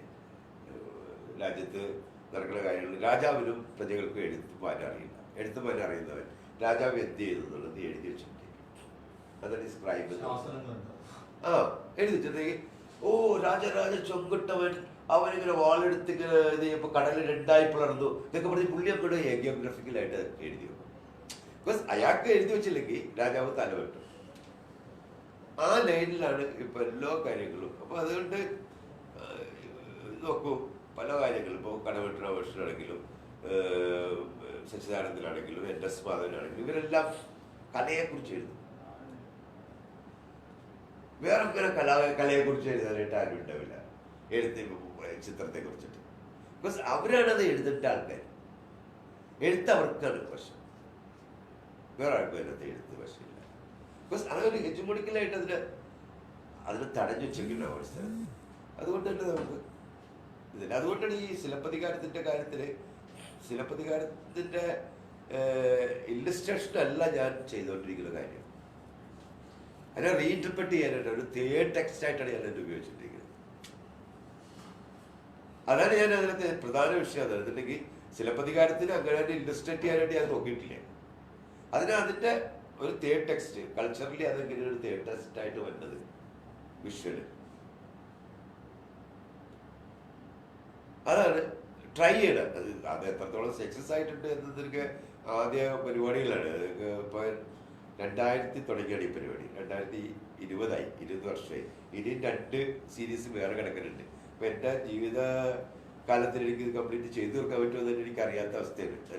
രാജ്യത്ത് നടക്കുന്ന കാര്യങ്ങൾ. രാജാവിനും പ്രജകൾക്കും എഴുത്തുവാൻ അറിയില്ല. എഴുത്തുവാൻ അറിയുന്നവൻ രാജാവ് എന്ത് ചെയ്തു എന്നുള്ളത് എഴുതി വെച്ചിട്ടുണ്ട്. അതാണ് സ്ക്രൈബ്. ആ എഴുതിച്ചിട്ടുണ്ടെങ്കിൽ ഓ രാജരാജ ചൊങ്കിട്ടവൻ അവനിങ്ങനെ വാളെടുത്ത് ഇങ്ങനെ ഇത് ചെയ്യുമ്പോൾ കടലിൽ 2ആയി പിളർന്നു ഇതൊക്കെ പറഞ്ഞ് പുള്ളി അങ്ങോട്ട് ഏരിയോഗ്രാഫിക്കലായിട്ട് എഴുതി വെക്കും. ബിക്കോസ് അയാൾക്ക് എഴുതി വെച്ചില്ലെങ്കിൽ രാജാവ് തലവെട്ടും. ആ ലൈനിലാണ് ഇപ്പൊ എല്ലാ കാര്യങ്ങളും. അപ്പൊ അതുകൊണ്ട് നോക്കൂ, പല കാര്യങ്ങളും ഇപ്പോൾ കടവെട്ട വർഷനാണെങ്കിലും സച്ചിദാനന്ദനാണെങ്കിലും NS മാധവനാണെങ്കിലും ഇവരെല്ലാം കലയെക്കുറിച്ച് എഴുതും. വേറെ അങ്ങനെ കലയെക്കുറിച്ച് എഴുതാനായിട്ട് ആരും ഉണ്ടാവില്ല, ചിത്രത്തെ കുറിച്ചിട്ട്. ബിക്കോസ് അവരാണത് എഴുതേണ്ട ആൾക്കാർ. എഴുത്ത് അവർക്കാണ് പ്രശ്നം, വേറെ ആൾക്കും അതിനകത്ത് എഴുത്ത് പ്രശ്നമില്ല. ബിക്കോസ് അതൊരു ഹെജുമോണിക്കലായിട്ട് അതിനെ തടഞ്ഞു വെച്ചിരിക്കുന്ന അവസ്ഥ. അതുകൊണ്ട് തന്നെ നമുക്ക് ഇതില്ല. അതുകൊണ്ടാണ് ഈ സിലപ്പതികാരത്തിൻ്റെ കാര്യത്തിൽ സിലപ്പതികാരത്തിൻ്റെ ഇല്ലസ്ട്രേഷനല്ല ഞാൻ ചെയ്തുകൊണ്ടിരിക്കുന്ന കാര്യം. അതിനെ റീഇൻറ്റർപ്രറ്റ് ചെയ്യാനായിട്ട് ഒരു തേർഡ് ടെക്സ്റ്റായിട്ടാണ് ഞാൻ അതിനെ ഉപയോഗിച്ചിട്ടിരിക്കുന്നത്. അതാണ് ഞാൻ അതിനകത്ത് പ്രധാന വിഷയം. അതെന്നുണ്ടെങ്കിൽ സിലപ്പതികാരത്തിന് അങ്ങനെ ഇല്ലസ്ട്രേറ്റ് ചെയ്യാനായിട്ട് ഞാൻ നോക്കിയിട്ടില്ല. അതിൻ്റെ ഒരു തേർഡ് ടെക്സ്റ്റ് കൾച്ചറലി അതെങ്ങനെ ഒരു തേർഡ് ടെക്സ്റ്റ് ആയിട്ട് വന്നത് വിഷ്വല്. അതാണ് ട്രൈ ചെയ്യണം. അത് എത്രത്തോളം സക്സസ് ആയിട്ടുണ്ട് എന്നതൊക്കെ ആദ്യ പരിപാടികളാണ്. അതൊക്കെ ഇപ്പോൾ 2000 തുടങ്ങിയാണ് ഈ പരിപാടി. 2020 20 വർഷമായി. ഇനിയും 2 സീരീസ് വേറെ കിടക്കുന്നുണ്ട്. അപ്പൊ എൻ്റെ ജീവിത കാലത്തിൽ എനിക്ക് ഇത് കംപ്ലീറ്റ് ചെയ്തു തീർക്കാൻ പറ്റുമെന്ന് എനിക്ക് അറിയാത്ത അവസ്ഥയാണ്.